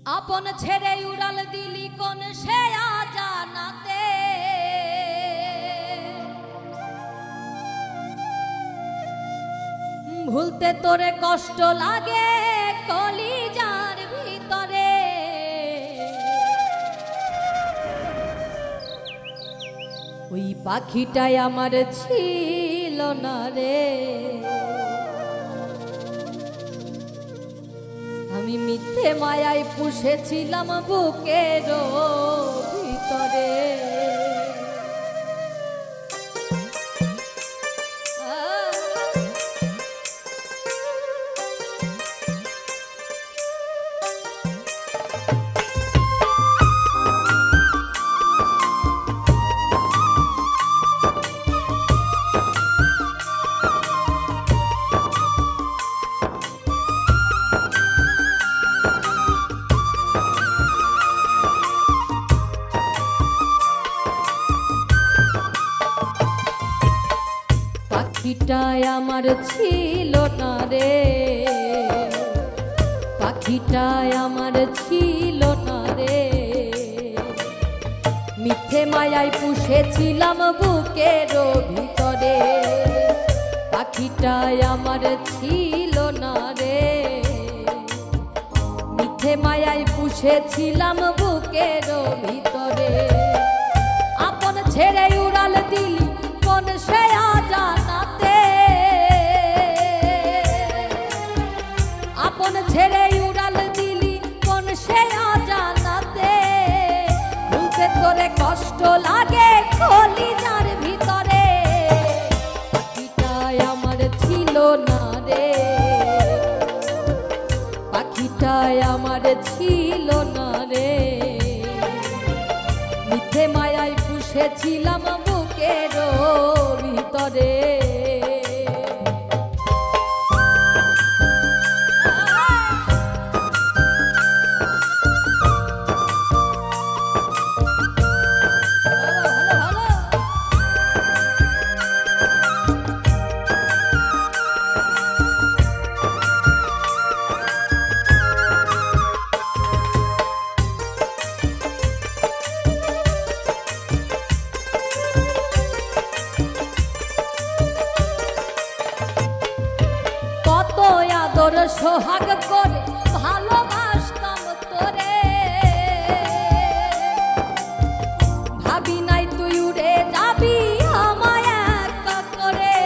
আপন ছেড়ে উড়াল দিলি কোন সে জানাতে, ভুলতে তোরে কষ্ট লাগে কলিজার ভিতরে। ওই পাখিটাই আমার ছিল না রে, আমি মিথ্যে মায়ায় পুষেছিলাম বুকের ভিতরে। পাখিটাই আমার ছিল না রে, পাখিটাই আমার ছিল না রে, মিথ্যে মায়ায় পুষেছিলাম বুকের ভিতরে। পাখিটাই আমার ছিল না রে, মিথ্যে মায়ায় পুষেছিলাম বুকের ভিতরে। আপন ছেড়ে উড়াল দিলি কোন সে জানাতে, আপন ছেড়ে উড়াল দিলি কোন সে জানাতে, ভুলতে তোরে কষ্ট লাগে কলিজার ভিতরে। পাখিটাই আমার ছিল না রে, পাখিটাই আমার ছিল না রে, মিথ্যে মায়ায় পুষেছিলাম বুকের ভিতরে। তোর সোহাগ করে ভালোবাসতাম তোরে, ভাবি নাই তুই উড়ে যাবি আমায় একা করে।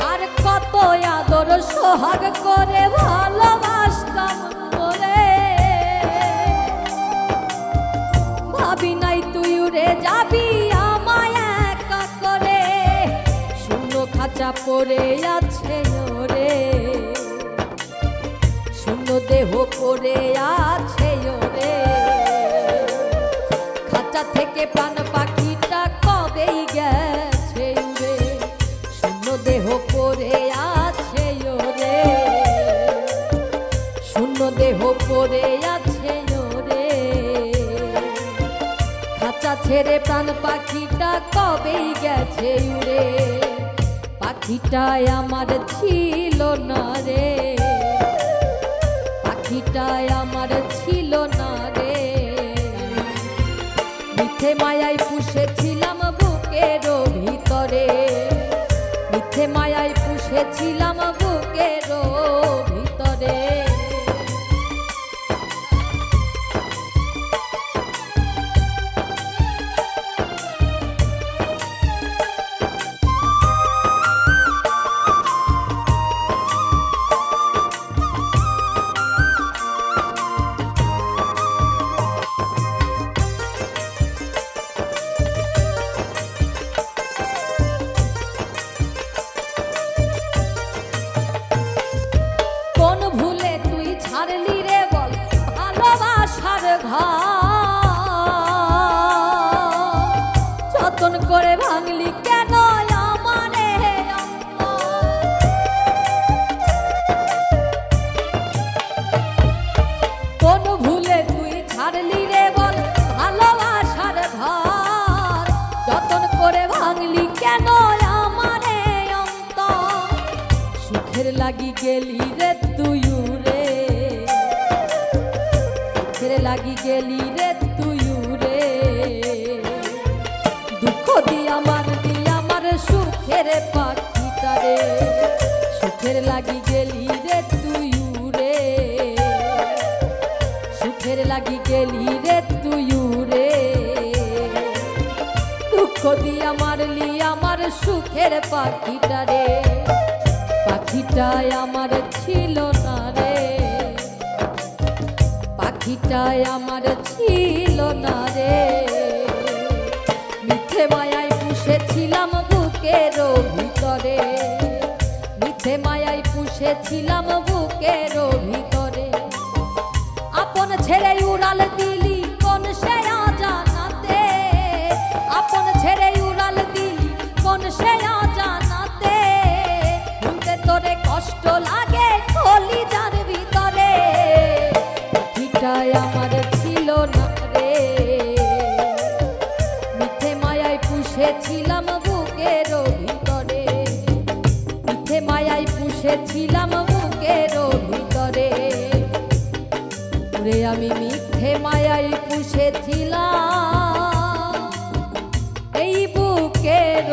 আর কত আদর সোহাগ করে ভালোবাসতাম তোরে, ভাবি নাই তুই উড়ে যাবি আমায় একা করে। খাঁচা পড়ে আছে ওরে, শূন্য দেহ পড়ে আছে ওরে, খাঁচা থেকে প্রাণ পাখিটা কবেই গেছে উড়ে। শূন্য দেহ পড়ে আছে ওরে, শূন্য দেহ পড়ে আছে ওরে, খাঁচা ছেড়ে প্রাণ পাখিটা কবেই গেছে উড়ে। পাখিটাই আমার ছিল না রে, পাখিটাই আমার ছিল না রে, মিথ্যে মায়ায় পুষেছিলাম বুকের ভিতরে, মিথ্যে মায়ায় পুষেছিলাম বুকের ভিতরে। লাগি গেলি রে তুই রে, সুখের লাগি গেলি রে তুই রে, দুঃখ দি আমার সুখের পাখিটা রে, সুখের লাগি গেলি রে তুই রে, সুখের লাগি গেলি রে তুই রে, দুঃখ দিয়া মারলি আমার সুখের পাখিটা রে, পাখিটাই আমার ছিল না রে, পাখিটাই আমার ছিল না রে, মিথ্যে মায়ায় পুষেছিলাম বুকের ভিতরে, মিথ্যে মায়ায় পুষেছিলাম বুকের ভিতরে, আপন ছেড়ে উড়াল দিলি কোন সে অজানাতে, আপন ছেড়ে উড়াল দিলি কোন সে অজানাতে, শুনতে তোরে কষ্ট লাগে কলিজার ভিতরে, পাখিটাই আমার ছিল না রে, মিথ্যে মায়ায় পুষেছিলাম বুকের ভিতরে, মিথ্যে মায়ায় পুষেছিলাম বুকের ভিতরে, ওরে আমি মিথ্যে মায়ায় পুষেছিলাম এই বুকের